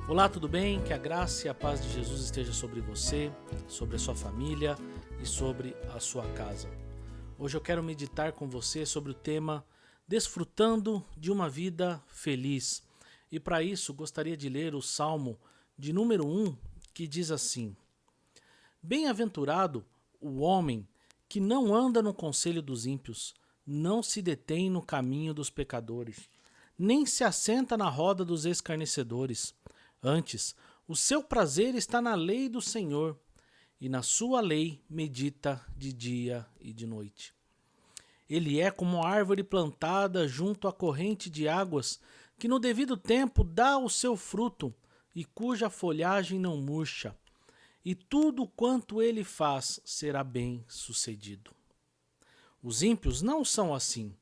Olá, tudo bem? Que a graça e a paz de Jesus esteja sobre você, sobre a sua família e sobre a sua casa. Hoje eu quero meditar com você sobre o tema Desfrutando de uma vida feliz. E para isso gostaria de ler o Salmo de número 1, que diz assim: Bem-aventurado o homem que não anda no conselho dos ímpios, não se detém no caminho dos pecadores, nem se assenta na roda dos escarnecedores. Antes, o seu prazer está na lei do Senhor, e na sua lei medita de dia e de noite. Ele é como árvore plantada junto à corrente de águas, que no devido tempo dá o seu fruto, e cuja folhagem não murcha, e tudo quanto ele faz será bem sucedido. Os ímpios não são assim.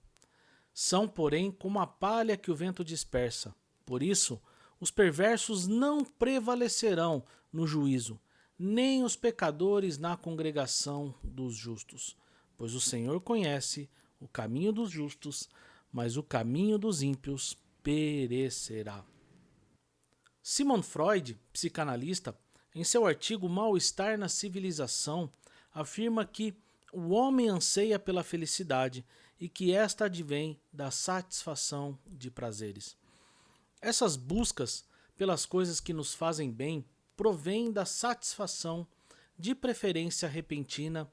São, porém, como a palha que o vento dispersa. Por isso, os perversos não prevalecerão no juízo, nem os pecadores na congregação dos justos. Pois o Senhor conhece o caminho dos justos, mas o caminho dos ímpios perecerá. Sigmund Freud, psicanalista, em seu artigo Mal-Estar na Civilização, afirma que o homem anseia pela felicidade e que esta advém da satisfação de prazeres. Essas buscas pelas coisas que nos fazem bem provêm da satisfação, de preferência repentina,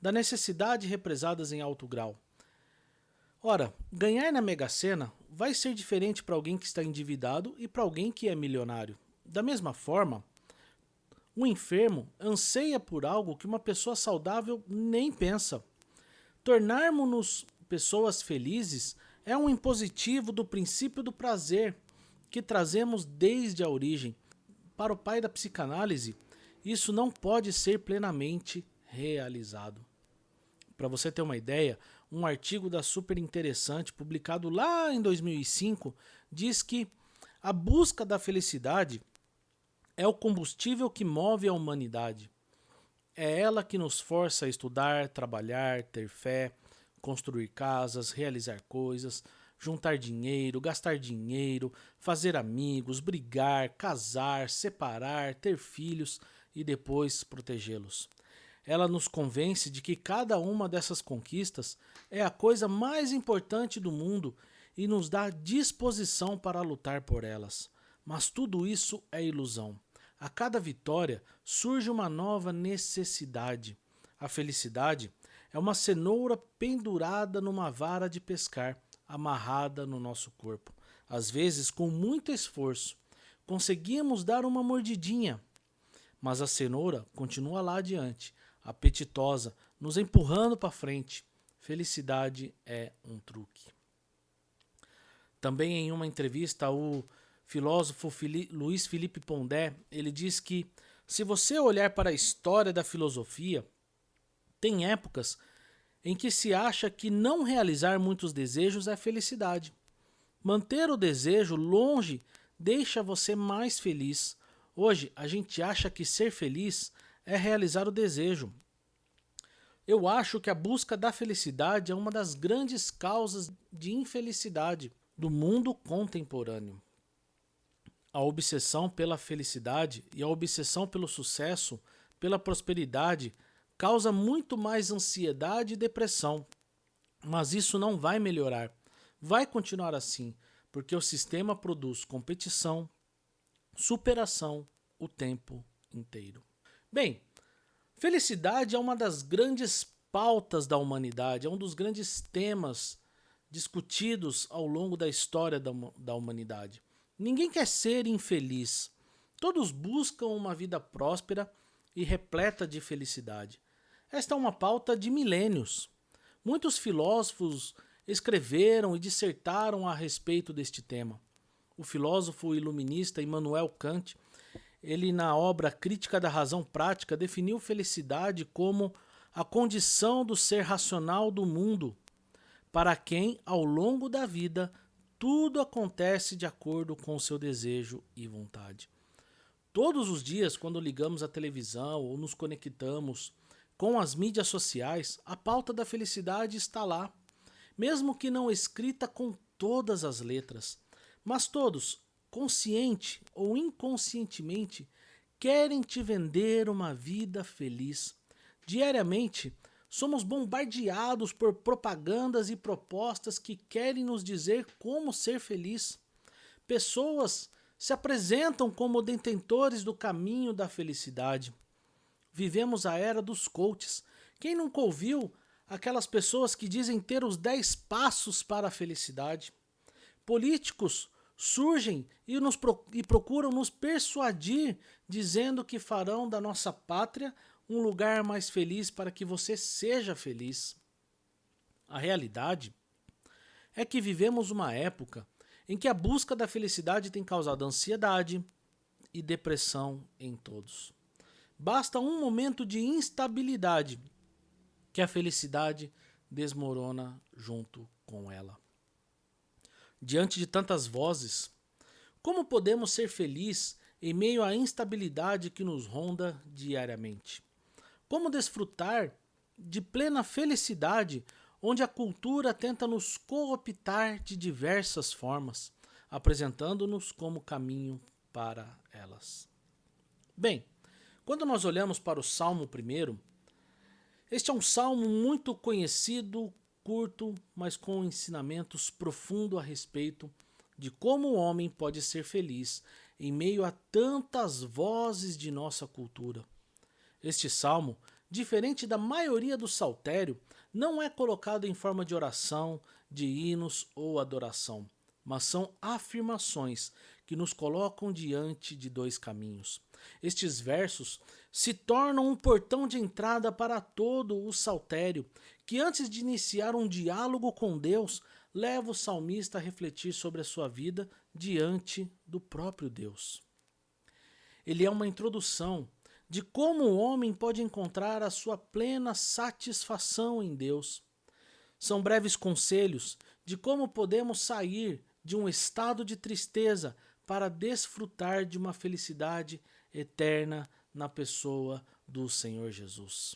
da necessidade represadas em alto grau. Ora, ganhar na Mega Sena vai ser diferente para alguém que está endividado e para alguém que é milionário. Da mesma forma, o enfermo anseia por algo que uma pessoa saudável nem pensa. Tornarmos-nos pessoas felizes é um impositivo do princípio do prazer que trazemos desde a origem. Para o pai da psicanálise, isso não pode ser plenamente realizado. Para você ter uma ideia, um artigo da Super Interessante, publicado lá em 2005, diz que a busca da felicidade é o combustível que move a humanidade. É ela que nos força a estudar, trabalhar, ter fé, construir casas, realizar coisas, juntar dinheiro, gastar dinheiro, fazer amigos, brigar, casar, separar, ter filhos e depois protegê-los. Ela nos convence de que cada uma dessas conquistas é a coisa mais importante do mundo e nos dá disposição para lutar por elas. Mas tudo isso é ilusão. A cada vitória surge uma nova necessidade. A felicidade é uma cenoura pendurada numa vara de pescar, amarrada no nosso corpo. Às vezes, com muito esforço, conseguimos dar uma mordidinha, mas a cenoura continua lá adiante, apetitosa, nos empurrando para frente. Felicidade é um truque. Também em uma entrevista ao filósofo Luiz Felipe Pondé, ele diz que se você olhar para a história da filosofia, tem épocas em que se acha que não realizar muitos desejos é felicidade. Manter o desejo longe deixa você mais feliz. Hoje, a gente acha que ser feliz é realizar o desejo. Eu acho que a busca da felicidade é uma das grandes causas de infelicidade do mundo contemporâneo. A obsessão pela felicidade e a obsessão pelo sucesso, pela prosperidade, causa muito mais ansiedade e depressão. Mas isso não vai melhorar. Vai continuar assim, porque o sistema produz competição, superação o tempo inteiro. Bem, felicidade é uma das grandes pautas da humanidade, é um dos grandes temas discutidos ao longo da história da humanidade. Ninguém quer ser infeliz. Todos buscam uma vida próspera e repleta de felicidade. Esta é uma pauta de milênios. Muitos filósofos escreveram e dissertaram a respeito deste tema. O filósofo iluminista Immanuel Kant, ele na obra Crítica da Razão Prática, definiu felicidade como a condição do ser racional do mundo, para quem, ao longo da vida, tudo acontece de acordo com o seu desejo e vontade. Todos os dias, quando ligamos a televisão ou nos conectamos com as mídias sociais, a pauta da felicidade está lá. mesmo que não escrita com todas as letras. Mas todos, consciente ou inconscientemente, querem te vender uma vida feliz. Diariamente, somos bombardeados por propagandas e propostas que querem nos dizer como ser feliz. Pessoas se apresentam como detentores do caminho da felicidade. Vivemos a era dos coaches. Quem nunca ouviu aquelas pessoas que dizem ter os 10 passos para a felicidade? Políticos surgem e procuram nos persuadir, dizendo que farão da nossa pátria um lugar mais feliz para que você seja feliz. A realidade é que vivemos uma época em que a busca da felicidade tem causado ansiedade e depressão em todos. Basta um momento de instabilidade que a felicidade desmorona junto com ela. Diante de tantas vozes, como podemos ser felizes em meio à instabilidade que nos ronda diariamente? Como desfrutar de plena felicidade onde a cultura tenta nos cooptar de diversas formas, apresentando-nos como caminho para elas? Bem, quando nós olhamos para o Salmo 1, este é um salmo muito conhecido, curto, mas com ensinamentos profundos a respeito de como o homem pode ser feliz em meio a tantas vozes de nossa cultura. Este salmo, diferente da maioria do saltério, não é colocado em forma de oração, de hinos ou adoração, mas são afirmações que nos colocam diante de dois caminhos. Estes versos se tornam um portão de entrada para todo o saltério, que antes de iniciar um diálogo com Deus, leva o salmista a refletir sobre a sua vida diante do próprio Deus. Ele é uma introdução de como o homem pode encontrar a sua plena satisfação em Deus. São breves conselhos de como podemos sair de um estado de tristeza para desfrutar de uma felicidade eterna na pessoa do Senhor Jesus.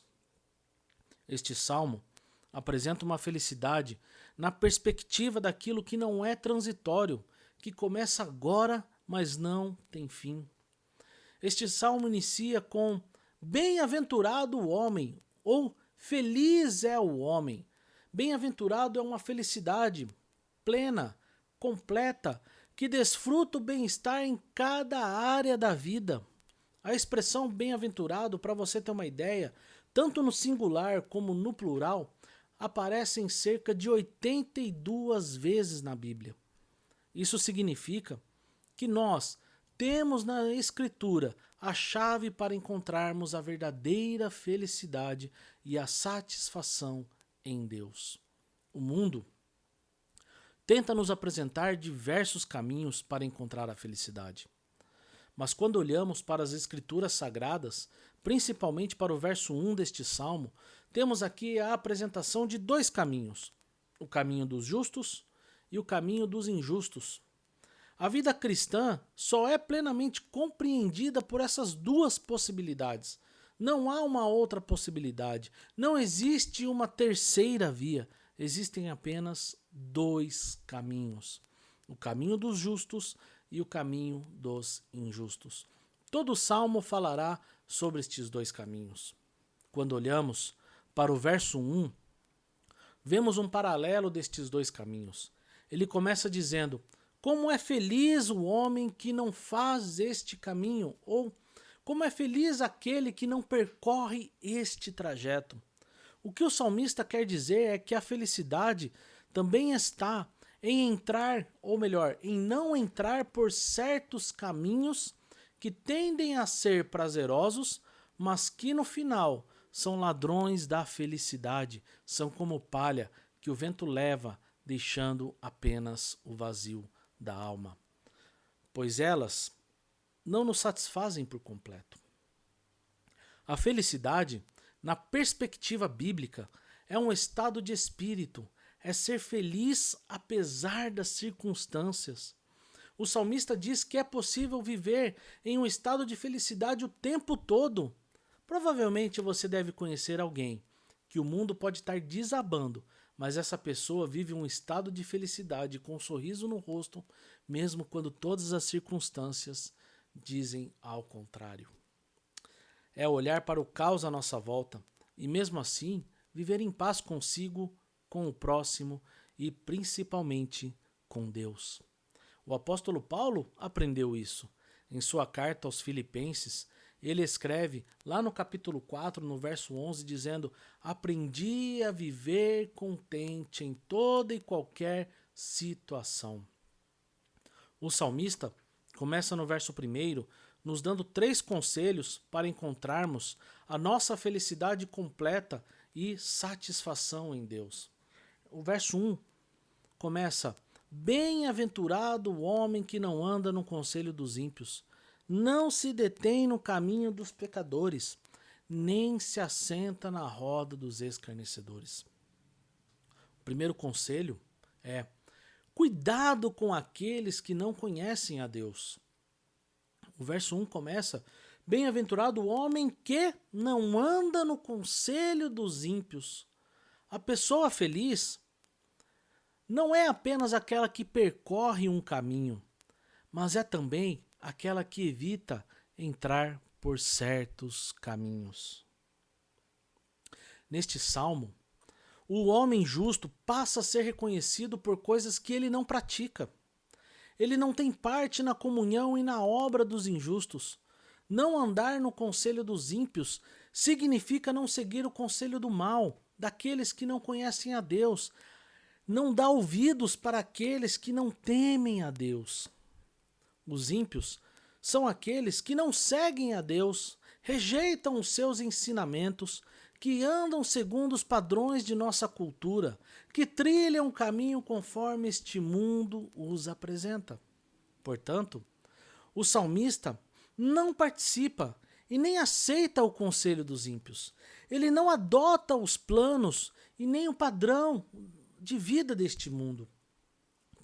Este salmo apresenta uma felicidade na perspectiva daquilo que não é transitório, que começa agora, mas não tem fim. Este salmo inicia com bem-aventurado o homem, ou feliz é o homem. Bem-aventurado é uma felicidade plena, completa, que desfruta o bem-estar em cada área da vida. A expressão bem-aventurado, para você ter uma ideia, tanto no singular como no plural, aparecem cerca de 82 vezes na Bíblia. Isso significa que nós temos na Escritura a chave para encontrarmos a verdadeira felicidade e a satisfação em Deus. O mundo tenta nos apresentar diversos caminhos para encontrar a felicidade. Mas quando olhamos para as Escrituras Sagradas, principalmente para o verso 1 deste salmo, temos aqui a apresentação de dois caminhos: o caminho dos justos e o caminho dos injustos. A vida cristã só é plenamente compreendida por essas duas possibilidades. Não há uma outra possibilidade. Não existe uma terceira via. Existem apenas dois caminhos: o caminho dos justos e o caminho dos injustos. Todo o salmo falará sobre estes dois caminhos. Quando olhamos para o verso 1, vemos um paralelo destes dois caminhos. Ele começa dizendo: como é feliz o homem que não faz este caminho, ou como é feliz aquele que não percorre este trajeto. O que o salmista quer dizer é que a felicidade também está em entrar, ou melhor, em não entrar por certos caminhos que tendem a ser prazerosos, mas que no final são ladrões da felicidade, são como palha que o vento leva, deixando apenas o vazio da alma, pois elas não nos satisfazem por completo. A felicidade, na perspectiva bíblica, é um estado de espírito, é ser feliz apesar das circunstâncias. O salmista diz que é possível viver em um estado de felicidade o tempo todo. Provavelmente você deve conhecer alguém que o mundo pode estar desabando, mas essa pessoa vive um estado de felicidade com um sorriso no rosto, mesmo quando todas as circunstâncias dizem ao contrário. É olhar para o caos à nossa volta e, mesmo assim, viver em paz consigo, com o próximo e, principalmente, com Deus. O apóstolo Paulo aprendeu isso. Em sua carta aos Filipenses, ele escreve lá no capítulo 4, no verso 11, dizendo: aprendi a viver contente em toda e qualquer situação. O salmista começa no verso 1, nos dando 3 conselhos para encontrarmos a nossa felicidade completa e satisfação em Deus. O verso 1 começa: bem-aventurado o homem que não anda no conselho dos ímpios, não se detém no caminho dos pecadores, nem se assenta na roda dos escarnecedores. O primeiro conselho é: cuidado com aqueles que não conhecem a Deus. O verso 1 começa: bem-aventurado o homem que não anda no conselho dos ímpios. A pessoa feliz não é apenas aquela que percorre um caminho, mas é também aquela que evita entrar por certos caminhos. Neste salmo, o homem justo passa a ser reconhecido por coisas que ele não pratica. Ele não tem parte na comunhão e na obra dos injustos. Não andar no conselho dos ímpios significa não seguir o conselho do mal, daqueles que não conhecem a Deus. Não dá ouvidos para aqueles que não temem a Deus. Os ímpios são aqueles que não seguem a Deus, rejeitam os seus ensinamentos, que andam segundo os padrões de nossa cultura, que trilham o caminho conforme este mundo os apresenta. Portanto, o salmista não participa e nem aceita o conselho dos ímpios. Ele não adota os planos e nem o padrão de vida deste mundo.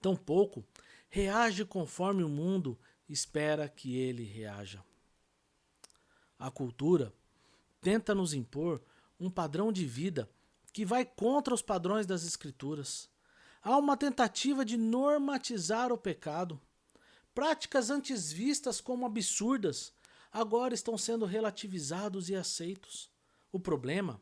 Tampouco reage conforme o mundo espera que ele reaja. A cultura tenta nos impor um padrão de vida que vai contra os padrões das Escrituras. Há uma tentativa de normatizar o pecado. Práticas antes vistas como absurdas agora estão sendo relativizados e aceitos. O problema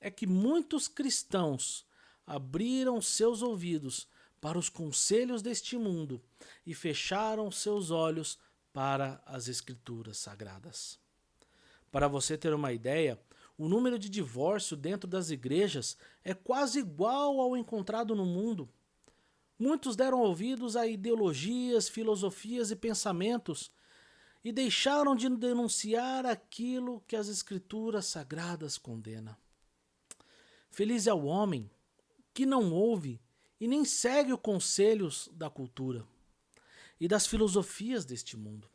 é que muitos cristãos abriram seus ouvidos para os conselhos deste mundo e fecharam seus olhos para as Escrituras sagradas. Para você ter uma ideia, o número de divórcio dentro das igrejas é quase igual ao encontrado no mundo. Muitos deram ouvidos a ideologias, filosofias e pensamentos e deixaram de denunciar aquilo que as Escrituras sagradas condenam. Feliz é o homem que não ouve e nem segue os conselhos da cultura e das filosofias deste mundo.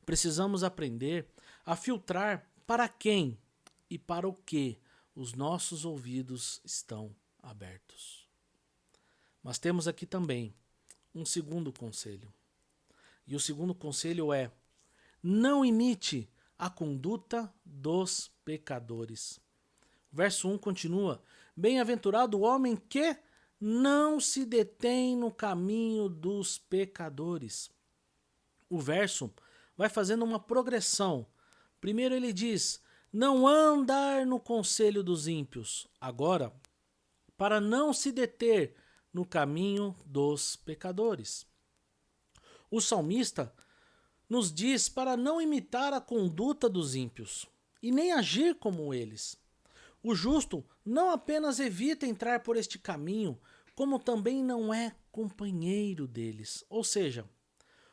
Precisamos aprender a filtrar para quem e para o que os nossos ouvidos estão abertos. Mas temos aqui também um segundo conselho. E o segundo conselho é: não imite a conduta dos pecadores. O verso 1 continua: bem-aventurado o homem que não se detém no caminho dos pecadores. O verso vai fazendo uma progressão. Primeiro ele diz: não andar no conselho dos ímpios. Agora, para não se deter no caminho dos pecadores. O salmista nos diz para não imitar a conduta dos ímpios e nem agir como eles. O justo não apenas evita entrar por este caminho, como também não é companheiro deles. Ou seja,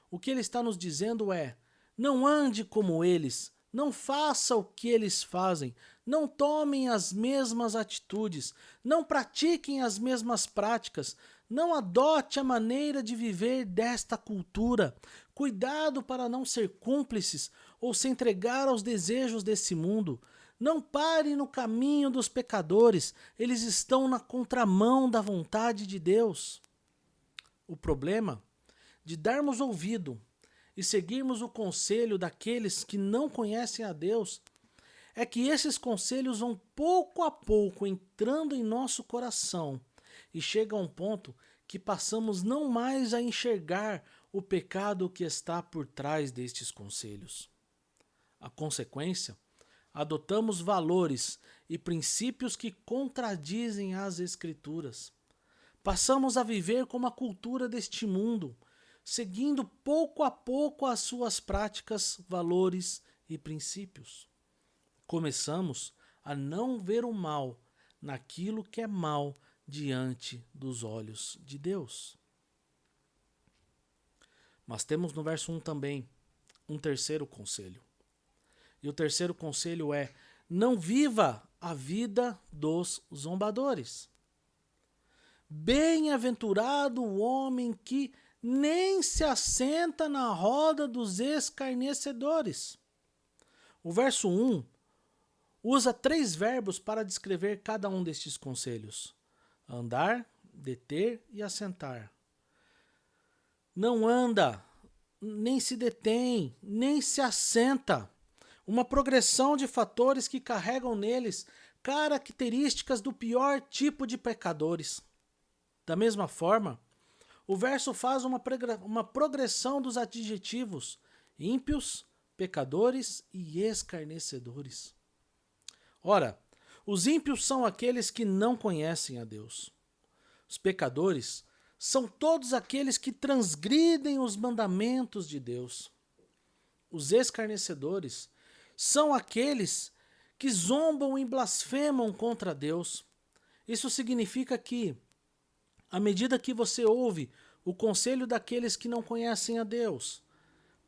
o que ele está nos dizendo é: não ande como eles, não faça o que eles fazem, não tomem as mesmas atitudes, não pratiquem as mesmas práticas, não adote a maneira de viver desta cultura. Cuidado para não ser cúmplices ou se entregar aos desejos desse mundo. Não pare no caminho dos pecadores, eles estão na contramão da vontade de Deus. O problema de darmos ouvido e seguirmos o conselho daqueles que não conhecem a Deus é que esses conselhos vão pouco a pouco entrando em nosso coração e chega a um ponto que passamos não mais a enxergar o pecado que está por trás destes conselhos. A consequência, adotamos valores e princípios que contradizem as Escrituras. Passamos a viver como a cultura deste mundo, seguindo pouco a pouco as suas práticas, valores e princípios. Começamos a não ver o mal naquilo que é mal diante dos olhos de Deus. Mas temos no verso 1 também um terceiro conselho. E o terceiro conselho é: não viva a vida dos zombadores. Bem-aventurado o homem que nem se assenta na roda dos escarnecedores. O verso 1 usa 3 verbos para descrever cada um destes conselhos: andar, deter e assentar. Não anda, nem se detém, nem se assenta. Uma progressão de fatores que carregam neles características do pior tipo de pecadores. Da mesma forma, o verso faz uma progressão dos adjetivos ímpios, pecadores e escarnecedores. Ora, os ímpios são aqueles que não conhecem a Deus. Os pecadores são todos aqueles que transgridem os mandamentos de Deus. Os escarnecedores são aqueles que zombam e blasfemam contra Deus. Isso significa que, à medida que você ouve o conselho daqueles que não conhecem a Deus,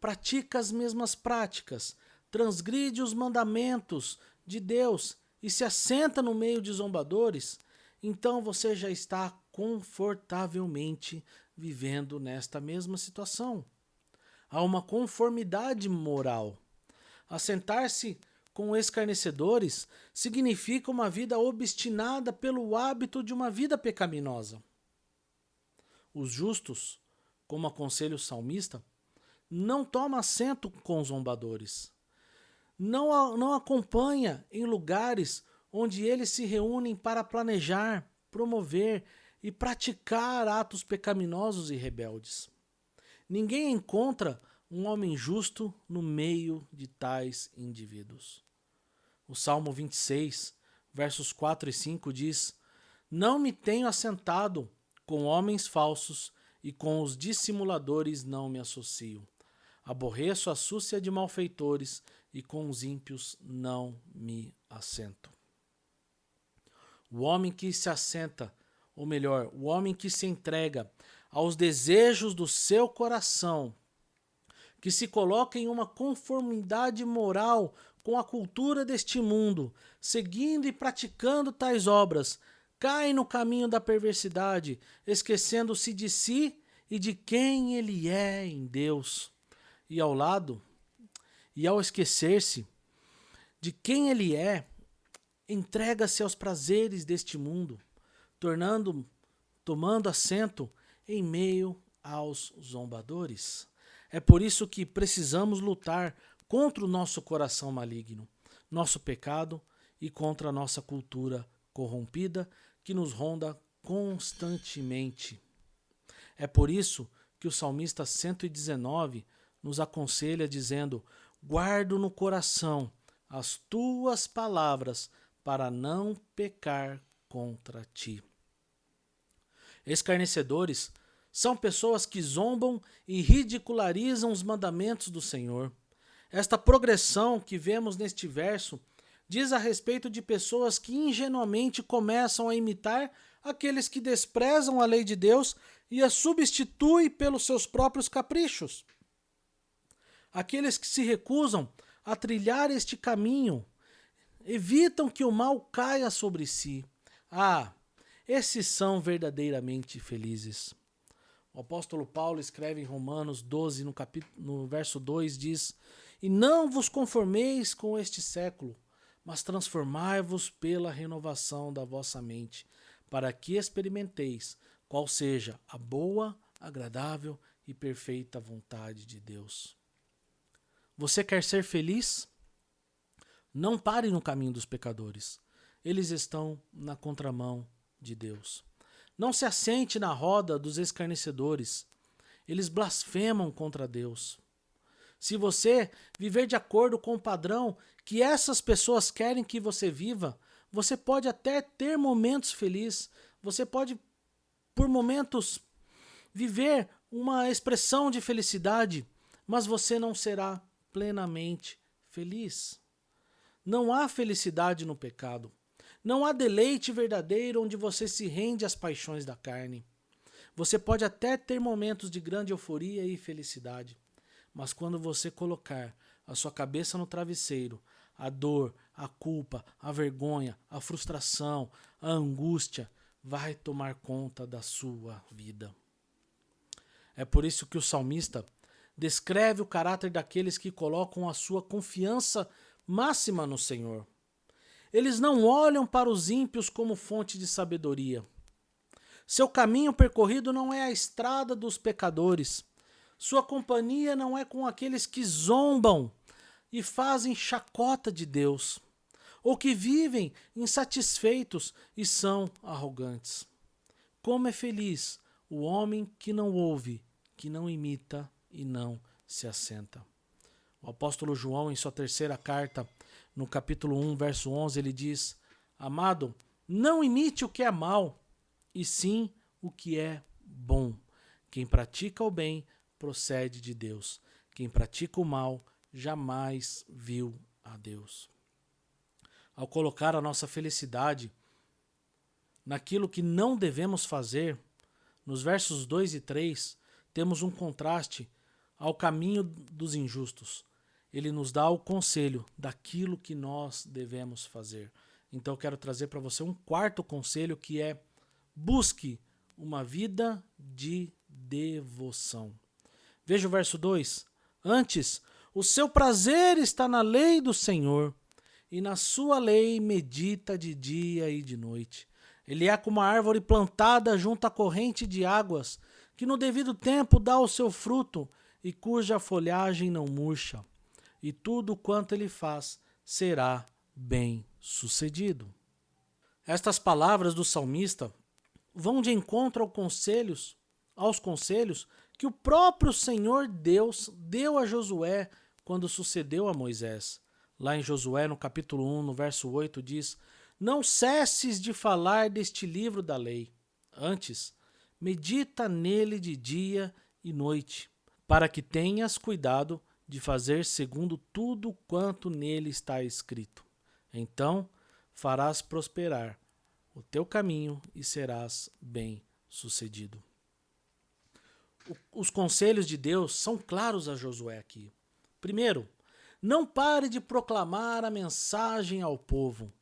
pratica as mesmas práticas, transgride os mandamentos de Deus e se assenta no meio de zombadores, então você já está confortavelmente vivendo nesta mesma situação. Há uma conformidade moral. Assentar-se com escarnecedores significa uma vida obstinada pelo hábito de uma vida pecaminosa. Os justos, como aconselha o salmista, não toma assento com zombadores. Não acompanha em lugares onde eles se reúnem para planejar, promover e praticar atos pecaminosos e rebeldes. Ninguém encontra um homem justo no meio de tais indivíduos. O Salmo 26, versos 4 e 5 diz: não me tenho assentado com homens falsos e com os dissimuladores não me associo. Aborreço a súcia de malfeitores e com os ímpios não me assento. O homem que se assenta, ou melhor, o homem que se entrega aos desejos do seu coração, que se coloca em uma conformidade moral com a cultura deste mundo, seguindo e praticando tais obras, cai no caminho da perversidade, esquecendo-se de si e de quem ele é em Deus. E ao esquecer-se de quem ele é, entrega-se aos prazeres deste mundo, tomando assento em meio aos zombadores. É por isso que precisamos lutar contra o nosso coração maligno, nosso pecado e contra a nossa cultura corrompida que nos ronda constantemente. É por isso que o salmista 119 nos aconselha dizendo: guardo no coração as tuas palavras para não pecar contra ti. Escarnecedores são pessoas que zombam e ridicularizam os mandamentos do Senhor. Esta progressão que vemos neste verso diz a respeito de pessoas que ingenuamente começam a imitar aqueles que desprezam a lei de Deus e a substituem pelos seus próprios caprichos. Aqueles que se recusam a trilhar este caminho evitam que o mal caia sobre si. Esses são verdadeiramente felizes. O apóstolo Paulo escreve em Romanos 12, no verso 2, diz: e não vos conformeis com este século, mas transformai-vos pela renovação da vossa mente, para que experimenteis qual seja a boa, agradável e perfeita vontade de Deus. Você quer ser feliz? Não pare no caminho dos pecadores. Eles estão na contramão de Deus. Não se assente na roda dos escarnecedores. Eles blasfemam contra Deus. Se você viver de acordo com o padrão que essas pessoas querem que você viva, você pode até ter momentos felizes. Você pode, por momentos, viver uma expressão de felicidade, mas você não será plenamente feliz. Não há felicidade no pecado. Não há deleite verdadeiro onde você se rende às paixões da carne. Você pode até ter momentos de grande euforia e felicidade, mas quando você colocar a sua cabeça no travesseiro, a dor, a culpa, a vergonha, a frustração, a angústia vai tomar conta da sua vida. É por isso que o salmista descreve o caráter daqueles que colocam a sua confiança máxima no Senhor. Eles não olham para os ímpios como fonte de sabedoria. Seu caminho percorrido não é a estrada dos pecadores. Sua companhia não é com aqueles que zombam e fazem chacota de Deus, ou que vivem insatisfeitos e são arrogantes. Como é feliz o homem que não ouve, que não imita e não se assenta. O apóstolo João, em sua terceira carta, no capítulo 1, verso 11, ele diz: Amado, não imite o que é mal, e sim o que é bom. Quem pratica o bem procede de Deus. Quem pratica o mal jamais viu a Deus. Ao colocar a nossa felicidade naquilo que não devemos fazer, nos versos 2 e 3, temos um contraste ao caminho dos injustos. Ele nos dá o conselho daquilo que nós devemos fazer. Então eu quero trazer para você um quarto conselho, que é: busque uma vida de devoção. Veja o verso 2. Antes, o seu prazer está na lei do Senhor, e na sua lei medita de dia e de noite. Ele é como uma árvore plantada junto à corrente de águas, que no devido tempo dá o seu fruto, e cuja folhagem não murcha. E tudo quanto ele faz será bem sucedido. Estas palavras do salmista vão de encontro aos conselhos que o próprio Senhor Deus deu a Josué quando sucedeu a Moisés. Lá em Josué, no capítulo 1, no verso 8, diz: Não cesses de falar deste livro da lei. Antes, medita nele de dia e noite, para que tenhas cuidado de fazer segundo tudo quanto nele está escrito. Então farás prosperar o teu caminho e serás bem-sucedido. Os conselhos de Deus são claros a Josué aqui. Primeiro, não pare de proclamar a mensagem ao povo.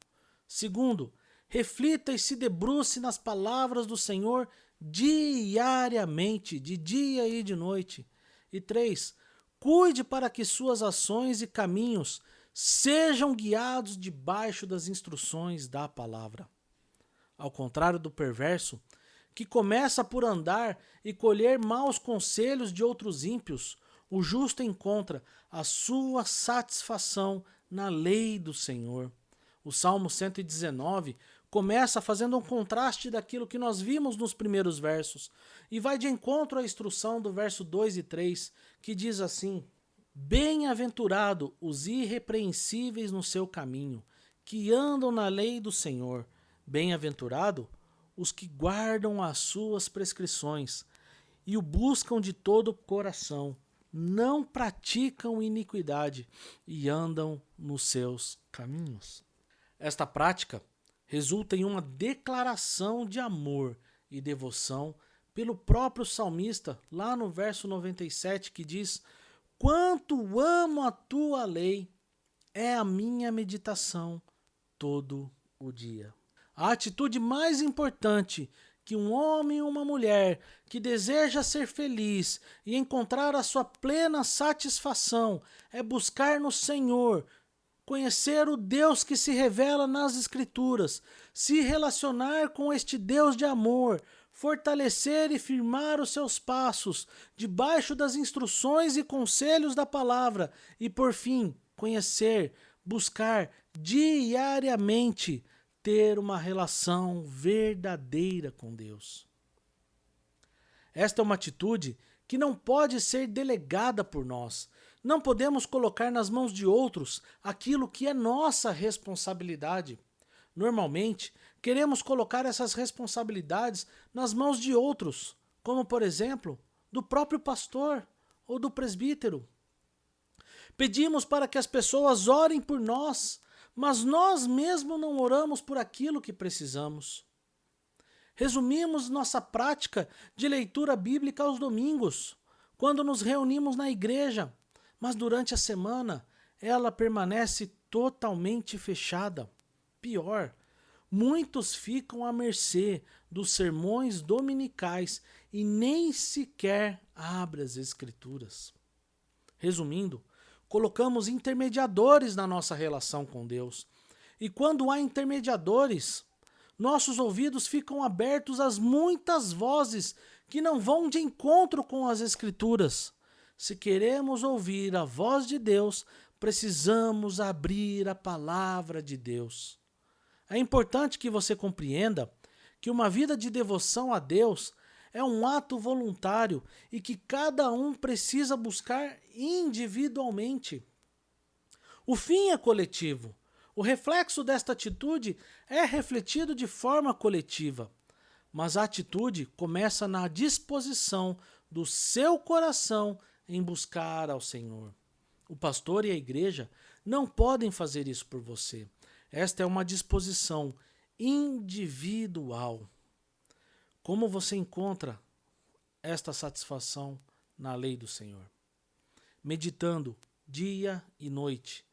Segundo, reflita e se debruce nas palavras do Senhor diariamente, de dia e de noite. E 3, cuide para que suas ações e caminhos sejam guiados debaixo das instruções da palavra. Ao contrário do perverso, que começa por andar e colher maus conselhos de outros ímpios, o justo encontra a sua satisfação na lei do Senhor. O Salmo 119 começa fazendo um contraste daquilo que nós vimos nos primeiros versos e vai de encontro à instrução do verso 2 e 3, que diz assim: Bem-aventurado os irrepreensíveis no seu caminho, que andam na lei do Senhor. Bem-aventurado os que guardam as suas prescrições e o buscam de todo o coração, não praticam iniquidade e andam nos seus caminhos. Esta prática resulta em uma declaração de amor e devoção pelo próprio salmista, lá no verso 97, que diz: Quanto amo a tua lei, é a minha meditação todo o dia. A atitude mais importante que um homem ou uma mulher que deseja ser feliz e encontrar a sua plena satisfação é buscar no Senhor, conhecer o Deus que se revela nas Escrituras, se relacionar com este Deus de amor, fortalecer e firmar os seus passos debaixo das instruções e conselhos da palavra e, por fim, conhecer, buscar diariamente ter uma relação verdadeira com Deus. Esta é uma atitude que não pode ser delegada por nós. Não podemos colocar nas mãos de outros aquilo que é nossa responsabilidade. Normalmente, queremos colocar essas responsabilidades nas mãos de outros, como, por exemplo, do próprio pastor ou do presbítero. Pedimos para que as pessoas orem por nós, mas nós mesmos não oramos por aquilo que precisamos. Resumimos nossa prática de leitura bíblica aos domingos, quando nos reunimos na igreja, mas durante a semana ela permanece totalmente fechada. Pior, muitos ficam à mercê dos sermões dominicais e nem sequer abrem as Escrituras. Resumindo, colocamos intermediadores na nossa relação com Deus. E quando há intermediadores, nossos ouvidos ficam abertos às muitas vozes que não vão de encontro com as Escrituras. Se queremos ouvir a voz de Deus, precisamos abrir a palavra de Deus. É importante que você compreenda que uma vida de devoção a Deus é um ato voluntário e que cada um precisa buscar individualmente. O fim é coletivo. O reflexo desta atitude é refletido de forma coletiva. Mas a atitude começa na disposição do seu coração em buscar ao Senhor. O pastor e a igreja não podem fazer isso por você. Esta é uma disposição individual. Como você encontra esta satisfação na lei do Senhor? Meditando dia e noite.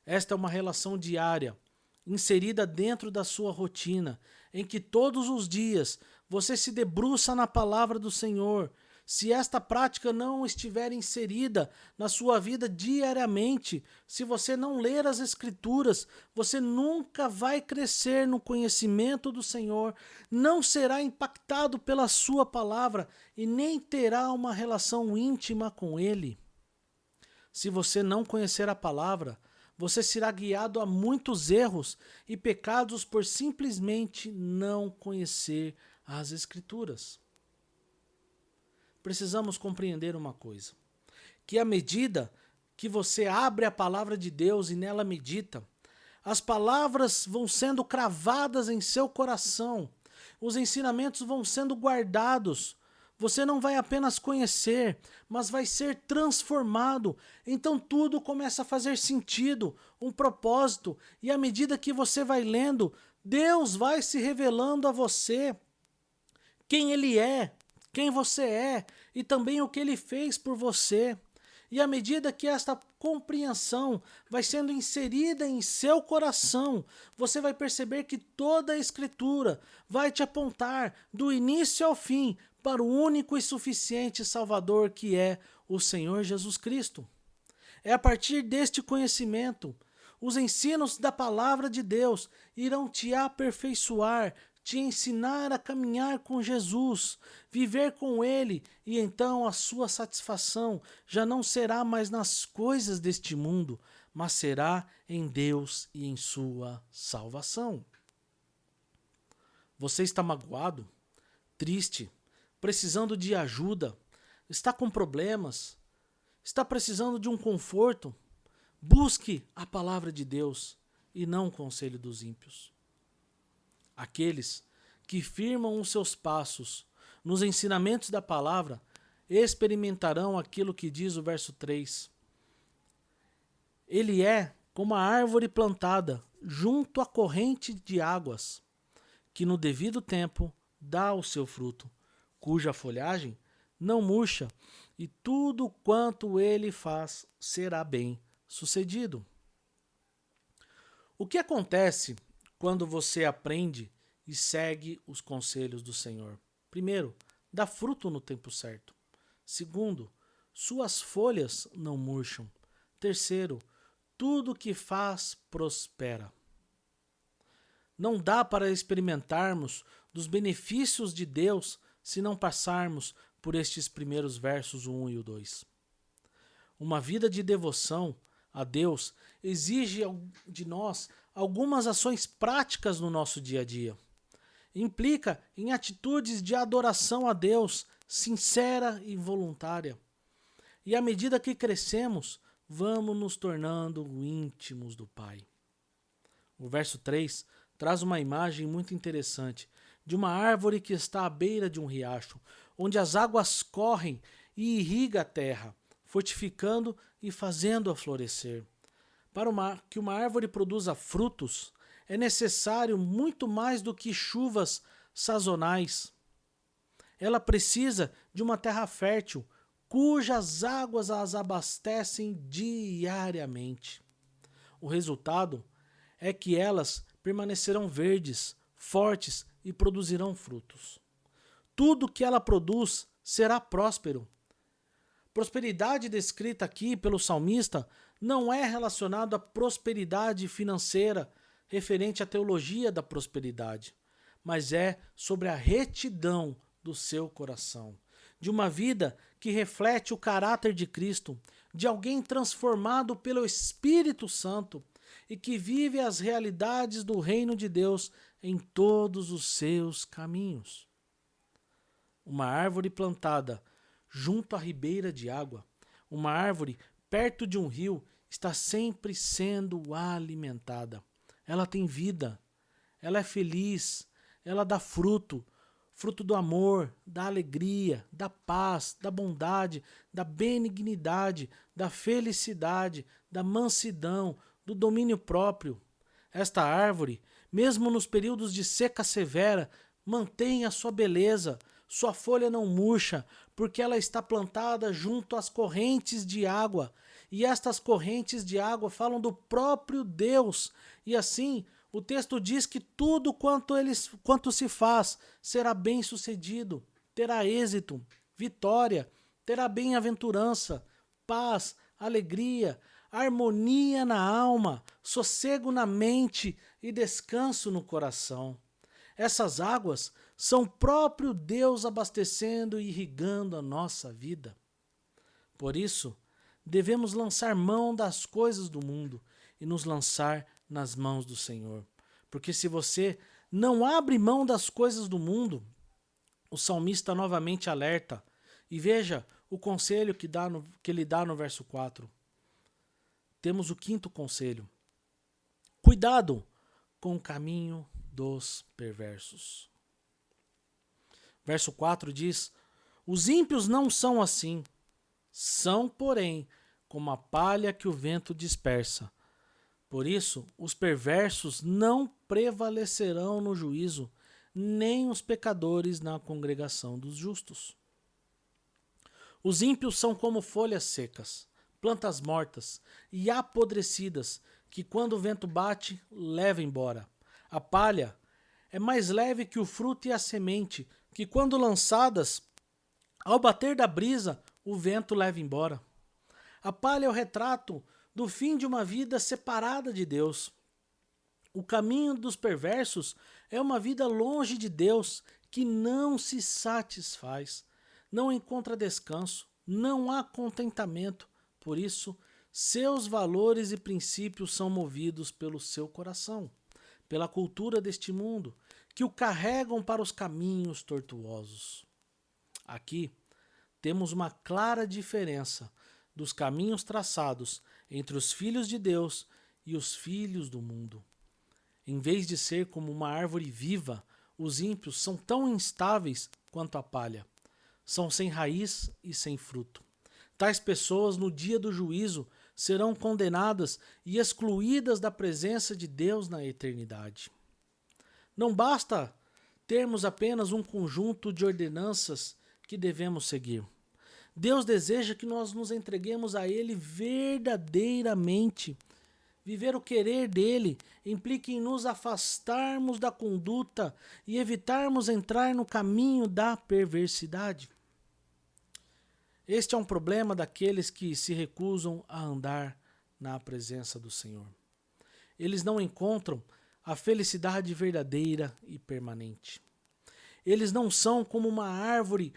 Esta é uma relação diária, inserida dentro da sua rotina, em que todos os dias você se debruça na palavra do Senhor. Se esta prática não estiver inserida na sua vida diariamente, se você não ler as Escrituras, você nunca vai crescer no conhecimento do Senhor, não será impactado pela sua palavra e nem terá uma relação íntima com Ele. Se você não conhecer a palavra, você será guiado a muitos erros e pecados por simplesmente não conhecer as Escrituras. Precisamos compreender uma coisa, que à medida que você abre a palavra de Deus e nela medita, as palavras vão sendo cravadas em seu coração, os ensinamentos vão sendo guardados. Você não vai apenas conhecer, mas vai ser transformado. Então tudo começa a fazer sentido, um propósito, e à medida que você vai lendo, Deus vai se revelando a você quem Ele é, quem você é e também o que Ele fez por você. E à medida que esta compreensão vai sendo inserida em seu coração, você vai perceber que toda a Escritura vai te apontar do início ao fim para o único e suficiente Salvador que é o Senhor Jesus Cristo. É a partir deste conhecimento, os ensinos da palavra de Deus irão te aperfeiçoar, te ensinar a caminhar com Jesus, viver com Ele, e então a sua satisfação já não será mais nas coisas deste mundo, mas será em Deus e em sua salvação. Você está magoado, triste, precisando de ajuda, está com problemas, está precisando de um conforto? Busque a palavra de Deus e não o conselho dos ímpios. Aqueles que firmam os seus passos nos ensinamentos da palavra experimentarão aquilo que diz o verso 3. Ele é como a árvore plantada junto à corrente de águas, que no devido tempo dá o seu fruto, cuja folhagem não murcha, e tudo quanto ele faz será bem sucedido. O que acontece quando você aprende e segue os conselhos do Senhor? Primeiro, dá fruto no tempo certo. Segundo, suas folhas não murcham. Terceiro, tudo que faz prospera. Não dá para experimentarmos dos benefícios de Deus se não passarmos por estes primeiros versos, o 1 e o 2. Uma vida de devoção a Deus exige de nós algumas ações práticas no nosso dia a dia. Implica em atitudes de adoração a Deus, sincera e voluntária. E à medida que crescemos, vamos nos tornando íntimos do Pai. O verso 3 traz uma imagem muito interessante de uma árvore que está à beira de um riacho, onde as águas correm e irriga a terra, fortificando e fazendo-a florescer. Para que uma árvore produza frutos, é necessário muito mais do que chuvas sazonais. Ela precisa de uma terra fértil, cujas águas as abastecem diariamente. O resultado é que elas permanecerão verdes, fortes e produzirão frutos. Tudo que ela produz será próspero. Prosperidade descrita aqui pelo salmista não é relacionado à prosperidade financeira referente à teologia da prosperidade, mas é sobre a retidão do seu coração, de uma vida que reflete o caráter de Cristo, de alguém transformado pelo Espírito Santo e que vive as realidades do reino de Deus em todos os seus caminhos. Uma árvore plantada junto à ribeira de água, uma árvore perto de um rio, está sempre sendo alimentada. Ela tem vida, ela é feliz, ela dá fruto, fruto do amor, da alegria, da paz, da bondade, da benignidade, da felicidade, da mansidão, do domínio próprio. Esta árvore, mesmo nos períodos de seca severa, mantém a sua beleza, sua folha não murcha, porque ela está plantada junto às correntes de água, e estas correntes de água falam do próprio Deus, e assim o texto diz que tudo quanto se faz será bem sucedido, terá êxito, vitória, terá bem-aventurança, paz, alegria, harmonia na alma, sossego na mente e descanso no coração. Essas águas são o próprio Deus abastecendo e irrigando a nossa vida. Por isso, devemos lançar mão das coisas do mundo e nos lançar nas mãos do Senhor. Porque se você não abre mão das coisas do mundo, o salmista novamente alerta. E veja o conselho que ele dá no verso 4. Temos o quinto conselho. Cuidado com o caminho dos perversos. Verso 4 diz: os ímpios não são assim, são, porém, como a palha que o vento dispersa. Por isso, os perversos não prevalecerão no juízo, nem os pecadores na congregação dos justos. Os ímpios são como folhas secas, plantas mortas e apodrecidas, que quando o vento bate, leva embora. A palha é mais leve que o fruto e a semente, que quando lançadas, ao bater da brisa, o vento leva embora. A palha é o retrato do fim de uma vida separada de Deus. O caminho dos perversos é uma vida longe de Deus, que não se satisfaz, não encontra descanso, não há contentamento. Por isso, seus valores e princípios são movidos pelo seu coração, pela cultura deste mundo, que o carregam para os caminhos tortuosos. Aqui temos uma clara diferença dos caminhos traçados entre os filhos de Deus e os filhos do mundo. Em vez de ser como uma árvore viva, os ímpios são tão instáveis quanto a palha. São sem raiz e sem fruto. Tais pessoas, no dia do juízo, serão condenadas e excluídas da presença de Deus na eternidade. Não basta termos apenas um conjunto de ordenanças que devemos seguir. Deus deseja que nós nos entreguemos a Ele verdadeiramente. Viver o querer dele implica em nos afastarmos da conduta e evitarmos entrar no caminho da perversidade. Este é um problema daqueles que se recusam a andar na presença do Senhor. Eles não encontram a felicidade verdadeira e permanente. Eles não são como uma árvore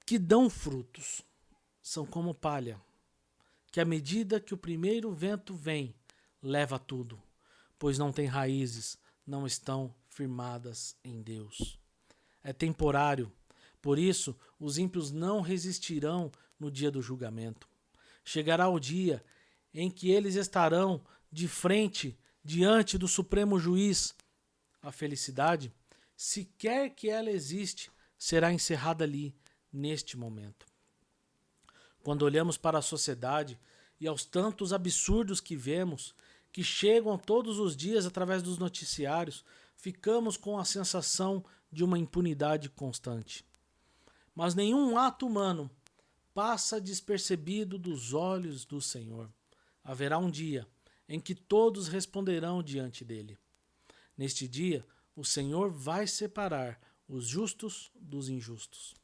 que dão frutos. São como palha, que à medida que o primeiro vento vem, leva tudo, pois não tem raízes, não estão firmadas em Deus. É temporário, por isso os ímpios não resistirão no dia do julgamento. Chegará o dia em que eles estarão de frente diante do Supremo Juiz. A felicidade, se quer que ela existe, será encerrada ali, neste momento. Quando olhamos para a sociedade e aos tantos absurdos que vemos, que chegam todos os dias através dos noticiários, ficamos com a sensação de uma impunidade constante. Mas nenhum ato humano passa despercebido dos olhos do Senhor. Haverá um dia em que todos responderão diante dele. Neste dia, o Senhor vai separar os justos dos injustos.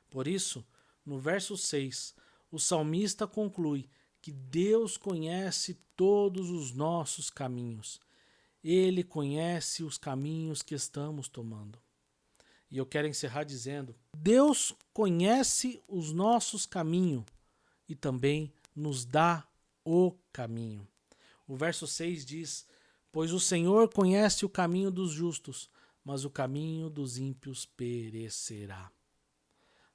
Por isso, no verso 6, o salmista conclui que Deus conhece todos os nossos caminhos. Ele conhece os caminhos que estamos tomando. E eu quero encerrar dizendo: Deus conhece os nossos caminhos e também nos dá o caminho. O verso 6 diz: Pois o Senhor conhece o caminho dos justos, mas o caminho dos ímpios perecerá.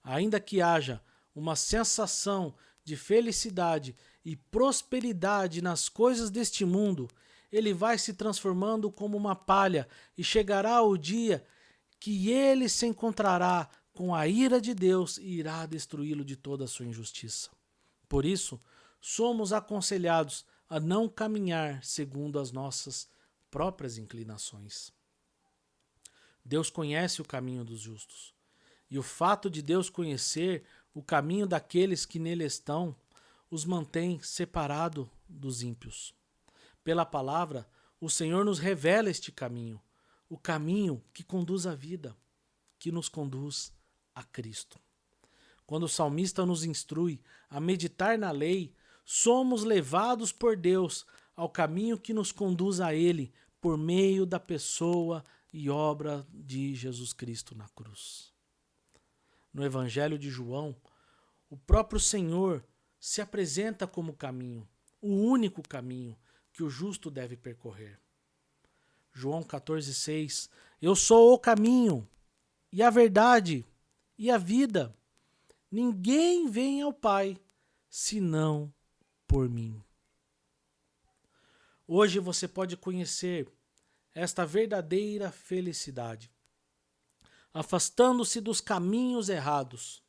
Ainda que haja uma sensação de felicidade e prosperidade nas coisas deste mundo, ele vai se transformando como uma palha e chegará o dia que ele se encontrará com a ira de Deus e irá destruí-lo de toda a sua injustiça. Por isso, somos aconselhados a não caminhar segundo as nossas próprias inclinações. Deus conhece o caminho dos justos. E o fato de Deus conhecer o caminho daqueles que nele estão, os mantém separado dos ímpios. Pela palavra, o Senhor nos revela este caminho, o caminho que conduz à vida, que nos conduz a Cristo. Quando o salmista nos instrui a meditar na lei, somos levados por Deus ao caminho que nos conduz a Ele, por meio da pessoa e obra de Jesus Cristo na cruz. No Evangelho de João, o próprio Senhor se apresenta como caminho, o único caminho que o justo deve percorrer. João 14,6: Eu sou o caminho, e a verdade, e a vida. Ninguém vem ao Pai, senão por mim. Hoje você pode conhecer esta verdadeira felicidade, afastando-se dos caminhos errados,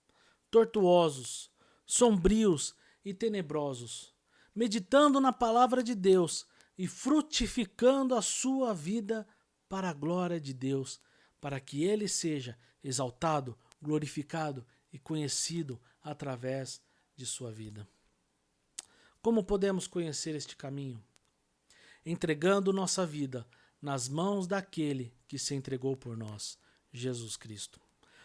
tortuosos, sombrios e tenebrosos, meditando na palavra de Deus e frutificando a sua vida para a glória de Deus, para que Ele seja exaltado, glorificado e conhecido através de sua vida. Como podemos conhecer este caminho? Entregando nossa vida nas mãos daquele que se entregou por nós, Jesus Cristo.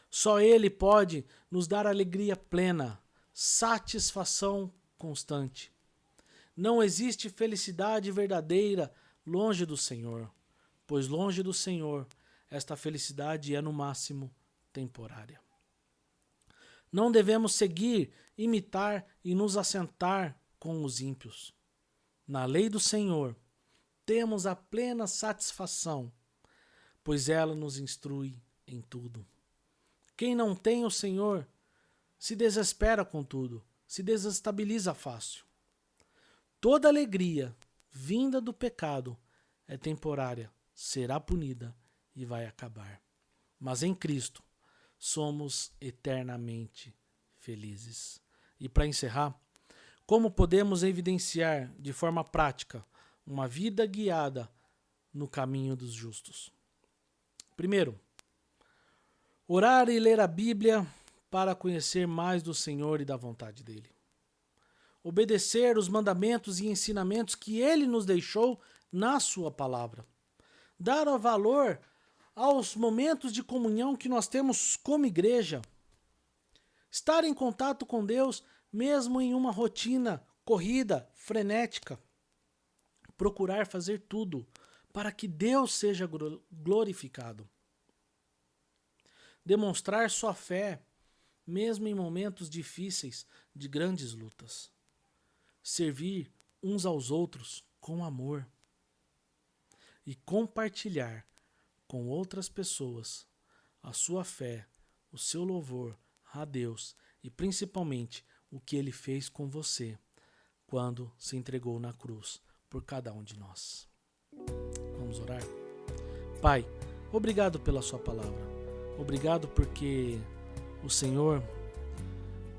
Só Ele pode nos dar alegria plena, satisfação constante. Não existe felicidade verdadeira longe do Senhor, pois longe do Senhor, esta felicidade é no máximo temporária. Não devemos seguir, imitar e nos assentar com os ímpios. Na lei do Senhor, temos a plena satisfação, pois ela nos instrui em tudo. Quem não tem o Senhor se desespera com tudo, se desestabiliza fácil. Toda alegria vinda do pecado é temporária, será punida e vai acabar. Mas em Cristo somos eternamente felizes. E para encerrar, como podemos evidenciar de forma prática uma vida guiada no caminho dos justos? Primeiro, orar e ler a Bíblia para conhecer mais do Senhor e da vontade dele. Obedecer os mandamentos e ensinamentos que ele nos deixou na sua palavra. Dar o valor aos momentos de comunhão que nós temos como igreja. Estar em contato com Deus mesmo em uma rotina corrida, frenética. Procurar fazer tudo para que Deus seja glorificado. Demonstrar sua fé, mesmo em momentos difíceis de grandes lutas. servir uns aos outros com amor e compartilhar com outras pessoas a sua fé, o seu louvor a Deus e principalmente o que Ele fez com você quando se entregou na cruz por cada um de nós. Vamos orar? Pai, obrigado pela sua palavra. Obrigado porque o Senhor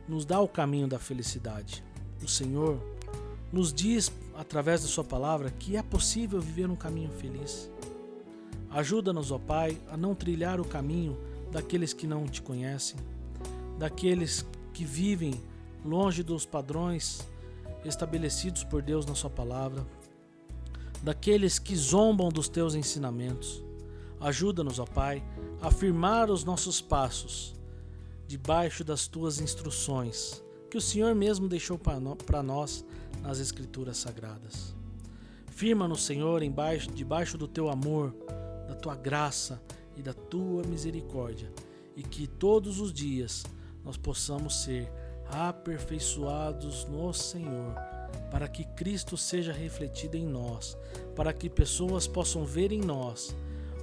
nos dá o caminho da felicidade. O Senhor nos diz, através da sua palavra, que é possível viver um caminho feliz. Ajuda-nos, ó Pai, a não trilhar o caminho daqueles que não te conhecem, daqueles que vivem longe dos padrões estabelecidos por Deus na sua palavra, daqueles que zombam dos teus ensinamentos. Ajuda-nos, ó Pai, a firmar os nossos passos debaixo das tuas instruções, que o Senhor mesmo deixou para nós nas Escrituras Sagradas. Firma-nos, Senhor, debaixo do teu amor, da tua graça e da tua misericórdia, e que todos os dias nós possamos ser aperfeiçoados no Senhor, para que Cristo seja refletido em nós, para que pessoas possam ver em nós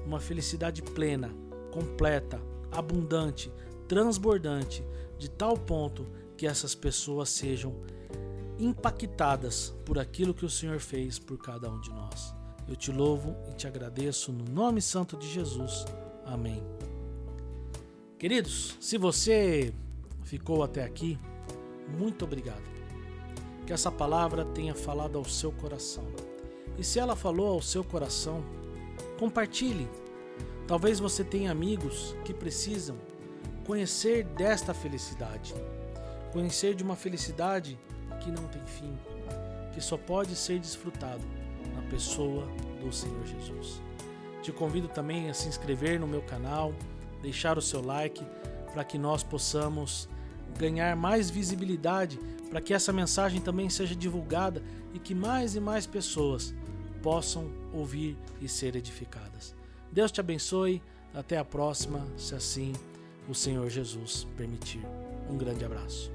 uma felicidade plena, completa, abundante, transbordante, de tal ponto que essas pessoas sejam impactadas por aquilo que o Senhor fez por cada um de nós. Eu te louvo e te agradeço no nome santo de Jesus. Amém. Queridos, se você ficou até aqui, muito obrigado. Que essa palavra tenha falado ao seu coração. E se ela falou ao seu coração, compartilhe. Talvez você tenha amigos que precisam conhecer desta felicidade. Conhecer de uma felicidade que não tem fim, que só pode ser desfrutado na pessoa do Senhor Jesus. Te convido também a se inscrever no meu canal, deixar o seu like, para que nós possamos ganhar mais visibilidade, para que essa mensagem também seja divulgada e que mais e mais pessoas possam ouvir e ser edificadas. Deus te abençoe, até a próxima, se assim o Senhor Jesus permitir. Um grande abraço.